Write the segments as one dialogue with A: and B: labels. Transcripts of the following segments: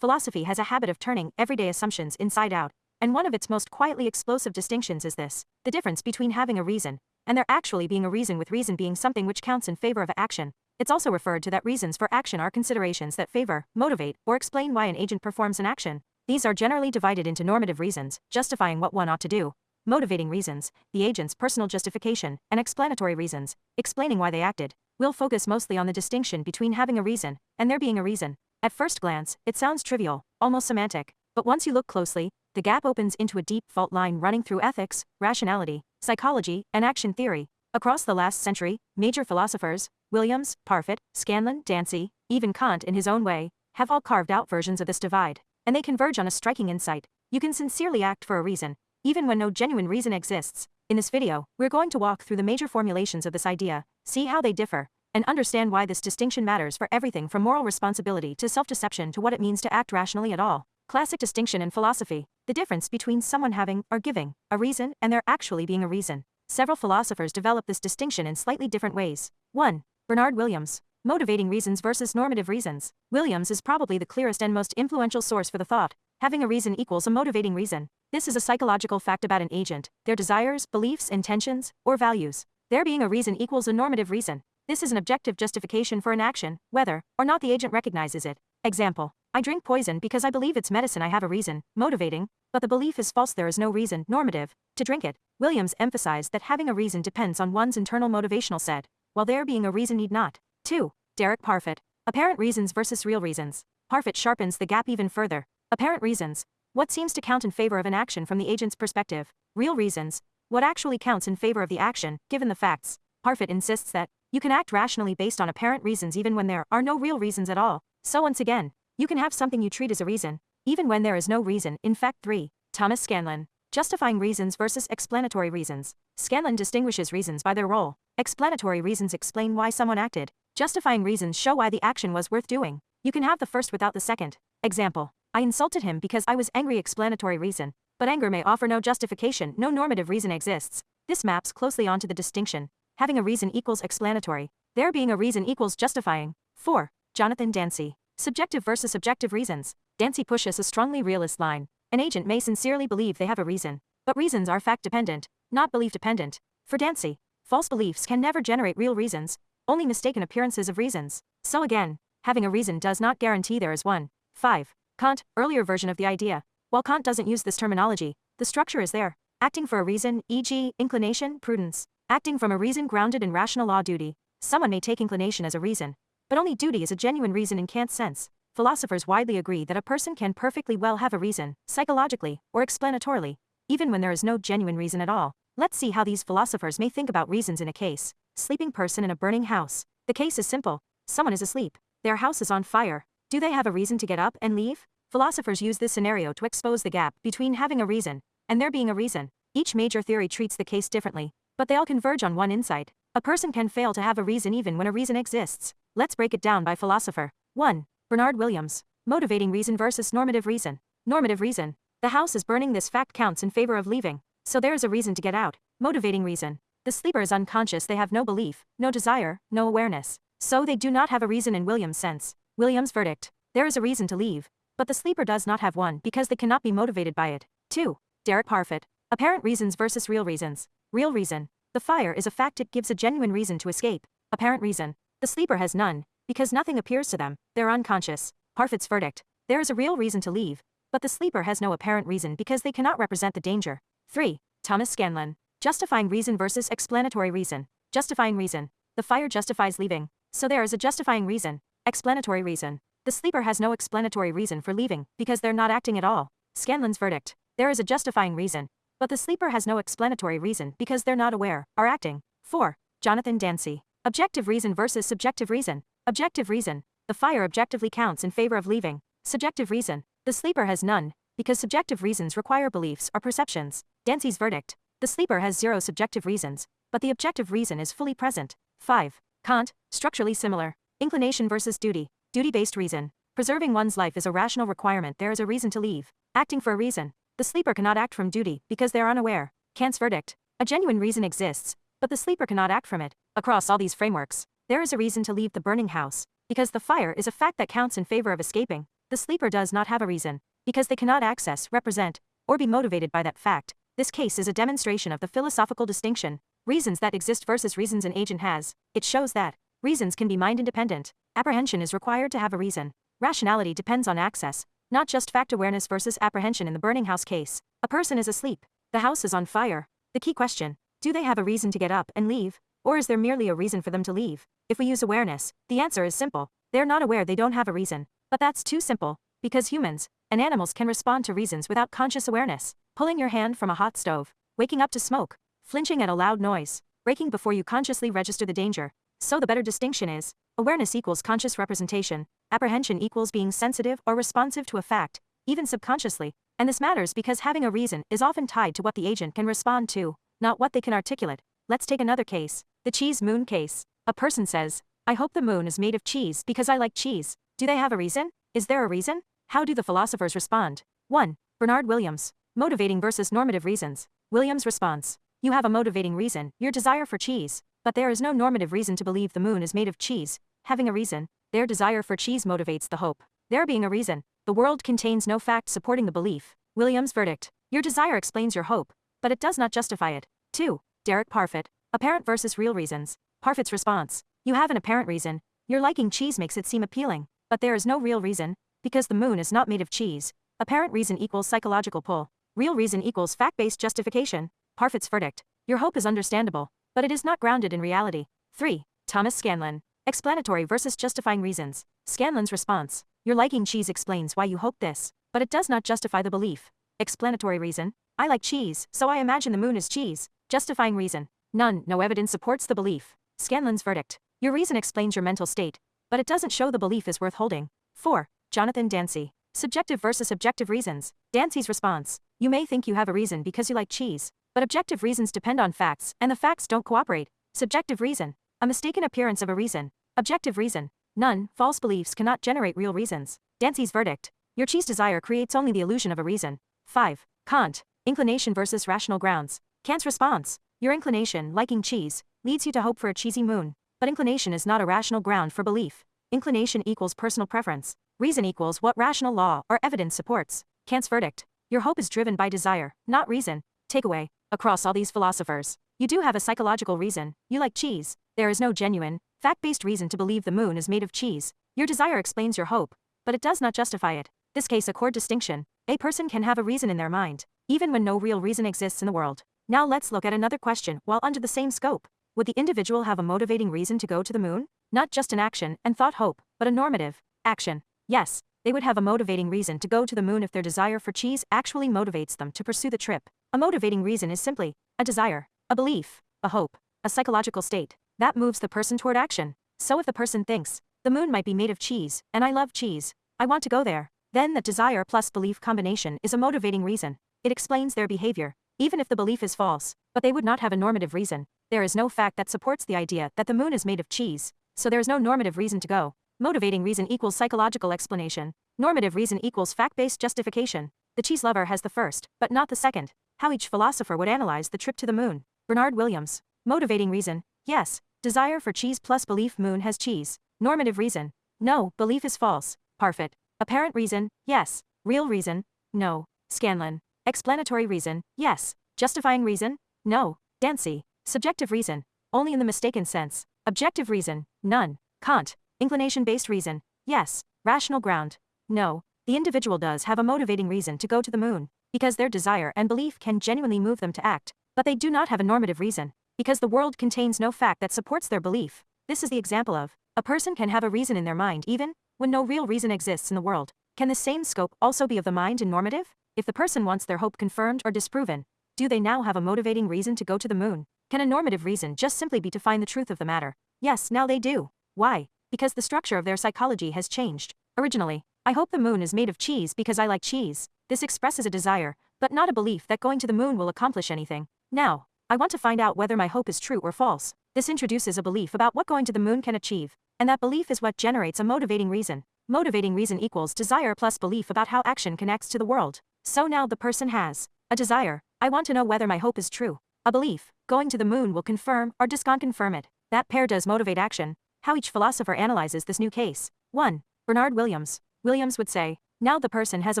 A: Philosophy has a habit of turning everyday assumptions inside out, and one of its most quietly explosive distinctions is this: the difference between having a reason and there actually being a reason, with reason being something which counts in favor of action. It's also referred to that reasons for action are considerations that favor, motivate, or explain why an agent performs an action. These are generally divided into normative reasons, justifying what one ought to do; motivating reasons, the agent's personal justification; and explanatory reasons, explaining why they acted. We'll focus mostly on the distinction between having a reason and there being a reason. At first glance, it sounds trivial, almost semantic, but once you look closely, the gap opens into a deep fault line running through ethics, rationality, psychology, and action theory. Across the last century, major philosophers, Williams, Parfit, Scanlon, Dancy, even Kant in his own way, have all carved out versions of this divide, and they converge on a striking insight: you can sincerely act for a reason, even when no genuine reason exists. In this video, we're going to walk through the major formulations of this idea, see how they differ, and understand why this distinction matters for everything from moral responsibility to self-deception to what it means to act rationally at all. Classic distinction in philosophy: the difference between someone having, or giving, a reason and there actually being a reason. Several philosophers develop this distinction in slightly different ways. 1. Bernard Williams. Motivating reasons versus normative reasons. Williams is probably the clearest and most influential source for the thought: having a reason equals a motivating reason. This is a psychological fact about an agent, their desires, beliefs, intentions, or values. There being a reason equals a normative reason. This is an objective justification for an action, whether or not the agent recognizes it. Example: I drink poison because I believe it's medicine. I have a reason, motivating, but the belief is false. There is no reason, normative, to drink it. Williams emphasized that having a reason depends on one's internal motivational set, while there being a reason need not. 2. Derek Parfit. Apparent reasons versus real reasons. Parfit sharpens the gap even further. Apparent reasons: what seems to count in favor of an action from the agent's perspective. Real reasons: what actually counts in favor of the action, given the facts. Parfit insists that you can act rationally based on apparent reasons even when there are no real reasons at all. So once again, you can have something you treat as a reason, even when there is no reason, in fact. 3. Thomas Scanlon. Justifying reasons versus explanatory reasons. Scanlon distinguishes reasons by their role. Explanatory reasons explain why someone acted. Justifying reasons show why the action was worth doing. You can have the first without the second. Example: I insulted him because I was angry. Explanatory reason. But anger may offer no justification. No normative reason exists. This maps closely onto the distinction: having a reason equals explanatory, there being a reason equals justifying. 4. Jonathan Dancy. Subjective versus objective reasons. Dancy pushes a strongly realist line. An agent may sincerely believe they have a reason, but reasons are fact-dependent, not belief-dependent. For Dancy, false beliefs can never generate real reasons, only mistaken appearances of reasons. So again, having a reason does not guarantee there is one. 5. Kant. Earlier version of the idea. While Kant doesn't use this terminology, the structure is there. Acting for a reason, e.g., inclination, prudence. Acting from a reason grounded in rational law. Duty. Someone may take inclination as a reason, but only duty is a genuine reason in Kant's sense. Philosophers widely agree that a person can perfectly well have a reason, psychologically, or explanatorily, even when there is no genuine reason at all. Let's see how these philosophers may think about reasons in a case. Sleeping person in a burning house. The case is simple. Someone is asleep. Their house is on fire. Do they have a reason to get up and leave? Philosophers use this scenario to expose the gap between having a reason and there being a reason. Each major theory treats the case differently, but they all converge on one insight: a person can fail to have a reason even when a reason exists. Let's break it down by philosopher. 1. Bernard Williams. Motivating reason versus normative reason. Normative reason: the house is burning. This fact counts in favor of leaving, so there is a reason to get out. Motivating reason: the sleeper is unconscious. They have no belief, no desire, no awareness, so they do not have a reason in Williams' sense. Williams' verdict: there is a reason to leave, but the sleeper does not have one because they cannot be motivated by it. 2. Derek Parfit. Apparent reasons versus real reasons. Real reason: the fire is a fact. It gives a genuine reason to escape. Apparent reason: the sleeper has none, because nothing appears to them. They're unconscious. Parfit's verdict: there is a real reason to leave, but the sleeper has no apparent reason because they cannot represent the danger. 3. Thomas Scanlon. Justifying reason versus explanatory reason. Justifying reason: the fire justifies leaving, so there is a justifying reason. Explanatory reason: the sleeper has no explanatory reason for leaving because they're not acting at all. Scanlon's verdict: there is a justifying reason, but the sleeper has no explanatory reason because they're not aware, are acting. 4. Jonathan Dancy. Objective reason versus subjective reason. Objective reason: the fire objectively counts in favor of leaving. Subjective reason: the sleeper has none, because subjective reasons require beliefs or perceptions. Dancy's verdict: the sleeper has zero subjective reasons, but the objective reason is fully present. 5. Kant. Structurally similar. Inclination versus duty. Duty-based reason: preserving one's life is a rational requirement. There is a reason to leave. Acting for a reason: the sleeper cannot act from duty because they are unaware. Kant's verdict: a genuine reason exists, but the sleeper cannot act from it. Across all these frameworks, there is a reason to leave the burning house, because the fire is a fact that counts in favor of escaping. The sleeper does not have a reason, because they cannot access, represent, or be motivated by that fact. This case is a demonstration of the philosophical distinction, reasons that exist versus reasons an agent has. It shows that reasons can be mind-independent. Apprehension is required to have a reason. Rationality depends on access, not just fact awareness versus apprehension in the burning house case. A person is asleep. The house is on fire. The key question, do they have a reason to get up and leave, or is there merely a reason for them to leave? If we use awareness, the answer is simple. They're not aware they don't have a reason. But that's too simple, because humans and animals can respond to reasons without conscious awareness. Pulling your hand from a hot stove, waking up to smoke, flinching at a loud noise, breaking before you consciously register the danger. So the better distinction is, awareness equals conscious representation, apprehension equals being sensitive or responsive to a fact, even subconsciously, and this matters because having a reason is often tied to what the agent can respond to, not what they can articulate. Let's take another case, the cheese moon case. A person says, I hope the moon is made of cheese because I like cheese. Do they have a reason? Is there a reason? How do the philosophers respond? 1. Bernard Williams. Motivating versus normative reasons. Williams' response. You have a motivating reason, your desire for cheese, but there is no normative reason to believe the moon is made of cheese. Having a reason, their desire for cheese motivates the hope. There being a reason, the world contains no fact supporting the belief. Williams' verdict. Your desire explains your hope, but it does not justify it. 2. Derek Parfit. Apparent versus real reasons. Parfit's response. You have an apparent reason, your liking cheese makes it seem appealing, but there is no real reason, because the moon is not made of cheese. Apparent reason equals psychological pull. Real reason equals fact-based justification. Parfit's verdict. Your hope is understandable, but it is not grounded in reality. 3. Thomas Scanlon. Explanatory versus justifying reasons. Scanlon's response. Your liking cheese explains why you hope this, but it does not justify the belief. Explanatory reason. I like cheese, so I imagine the moon is cheese. Justifying reason. None, no evidence supports the belief. Scanlon's verdict. Your reason explains your mental state, but it doesn't show the belief is worth holding. 4. Jonathan Dancy. Subjective versus objective reasons. Dancy's response. You may think you have a reason because you like cheese, but objective reasons depend on facts, and the facts don't cooperate. Subjective reason. A mistaken appearance of a reason. Objective reason. None, false beliefs cannot generate real reasons. Dancy's verdict. Your cheese desire creates only the illusion of a reason. 5. Kant. Inclination versus rational grounds. Kant's response. Your inclination, liking cheese, leads you to hope for a cheesy moon, but inclination is not a rational ground for belief. Inclination equals personal preference. Reason equals what rational law or evidence supports. Kant's verdict. Your hope is driven by desire, not reason. Takeaway. Across all these philosophers, you do have a psychological reason. You like cheese. There is no genuine, fact-based reason to believe the moon is made of cheese. Your desire explains your hope, but it does not justify it. This case a core distinction. A person can have a reason in their mind, even when no real reason exists in the world. Now let's look at another question while under the same scope. Would the individual have a motivating reason to go to the moon? Not just an action and thought hope, but a normative action. Yes, they would have a motivating reason to go to the moon if their desire for cheese actually motivates them to pursue the trip. A motivating reason is simply a desire, a belief, a hope, a psychological state that moves the person toward action. So if the person thinks, the moon might be made of cheese, and I love cheese, I want to go there, then that desire plus belief combination is a motivating reason. It explains their behavior, even if the belief is false, but they would not have a normative reason. There is no fact that supports the idea that the moon is made of cheese, so there is no normative reason to go. Motivating reason equals psychological explanation. Normative reason equals fact-based justification. The cheese lover has the first, but not the second. How each philosopher would analyze the trip to the moon. Bernard Williams. Motivating reason. Yes. Desire for cheese plus belief moon has cheese. Normative reason. No, belief is false. Parfit. Apparent reason. Yes. Real reason. No. Scanlon. Explanatory reason. Yes. Justifying reason. No. Dancy. Subjective reason. Only in the mistaken sense. Objective reason. None. Kant. Inclination-based reason. Yes. Rational ground. No. The individual does have a motivating reason to go to the moon, because their desire and belief can genuinely move them to act, but they do not have a normative reason, because the world contains no fact that supports their belief. This is the example of, a person can have a reason in their mind even when no real reason exists in the world. Can the same scope also be of the mind and normative? If the person wants their hope confirmed or disproven, do they now have a motivating reason to go to the moon? Can a normative reason just simply be to find the truth of the matter? Yes, now they do. Why? Because the structure of their psychology has changed. Originally, I hope the moon is made of cheese because I like cheese. This expresses a desire, but not a belief that going to the moon will accomplish anything. Now, I want to find out whether my hope is true or false. This introduces a belief about what going to the moon can achieve, and that belief is what generates a motivating reason. Motivating reason equals desire plus belief about how action connects to the world. So now the person has a desire. I want to know whether my hope is true. A belief. Going to the moon will confirm or disconfirm it. That pair does motivate action. How each philosopher analyzes this new case. 1. Bernard Williams. Williams would say, Now the person has a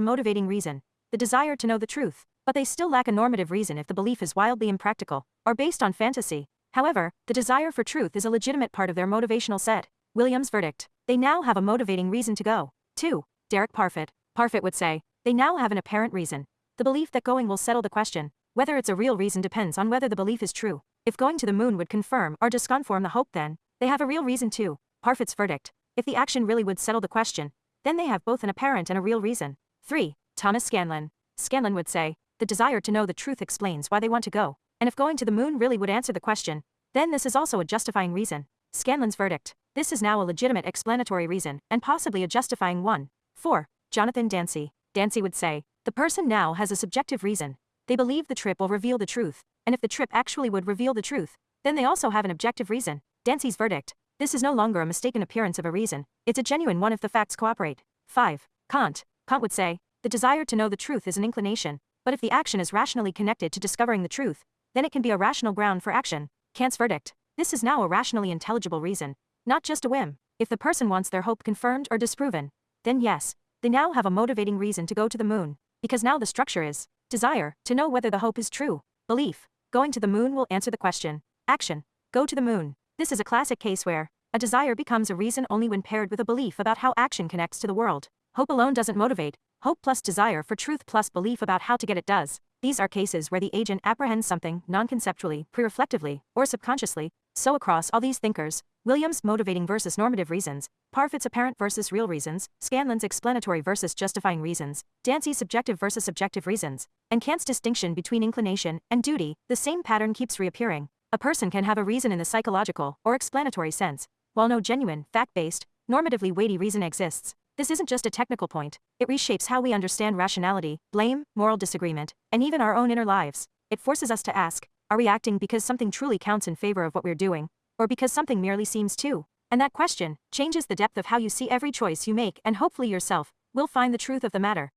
A: motivating reason, the desire to know the truth, but they still lack a normative reason if the belief is wildly impractical or based on fantasy. However, the desire for truth is a legitimate part of their motivational set. Williams' verdict. They now have a motivating reason to go. 2. Derek Parfit. Parfit would say, they now have an apparent reason. The belief that going will settle the question. Whether it's a real reason depends on whether the belief is true. If going to the moon would confirm or disconfirm the hope, then they have a real reason too. Parfit's verdict. If the action really would settle the question, then they have both an apparent and a real reason. 3. Thomas Scanlon. Scanlon would say, the desire to know the truth explains why they want to go. And if going to the moon really would answer the question, then this is also a justifying reason. Scanlon's verdict. This is now a legitimate explanatory reason, and possibly a justifying one. 4. Jonathan Dancy. Dancy would say, the person now has a subjective reason. They believe the trip will reveal the truth, and if the trip actually would reveal the truth, then they also have an objective reason. Dancy's verdict. This is no longer a mistaken appearance of a reason, it's a genuine one if the facts cooperate. 5. Kant. Kant would say, the desire to know the truth is an inclination, but if the action is rationally connected to discovering the truth, then it can be a rational ground for action. Kant's verdict. This is now a rationally intelligible reason, not just a whim. If the person wants their hope confirmed or disproven, then yes, they now have a motivating reason to go to the moon, because now the structure is desire, to know whether the hope is true. Belief. Going to the moon will answer the question. Action. Go to the moon. This is a classic case where a desire becomes a reason only when paired with a belief about how action connects to the world. Hope alone doesn't motivate. Hope plus desire for truth plus belief about how to get it does. These are cases where the agent apprehends something non-conceptually, pre-reflectively, or subconsciously. So across all these thinkers, Williams' motivating versus normative reasons, Parfit's apparent versus real reasons, Scanlon's explanatory versus justifying reasons, Dancy's subjective versus subjective reasons, and Kant's distinction between inclination and duty, the same pattern keeps reappearing. A person can have a reason in the psychological or explanatory sense, while no genuine, fact-based, normatively weighty reason exists. This isn't just a technical point, it reshapes how we understand rationality, blame, moral disagreement, and even our own inner lives. It forces us to ask, are we acting because something truly counts in favor of what we're doing, or because something merely seems to? And that question changes the depth of how you see every choice you make, and hopefully yourself will find the truth of the matter.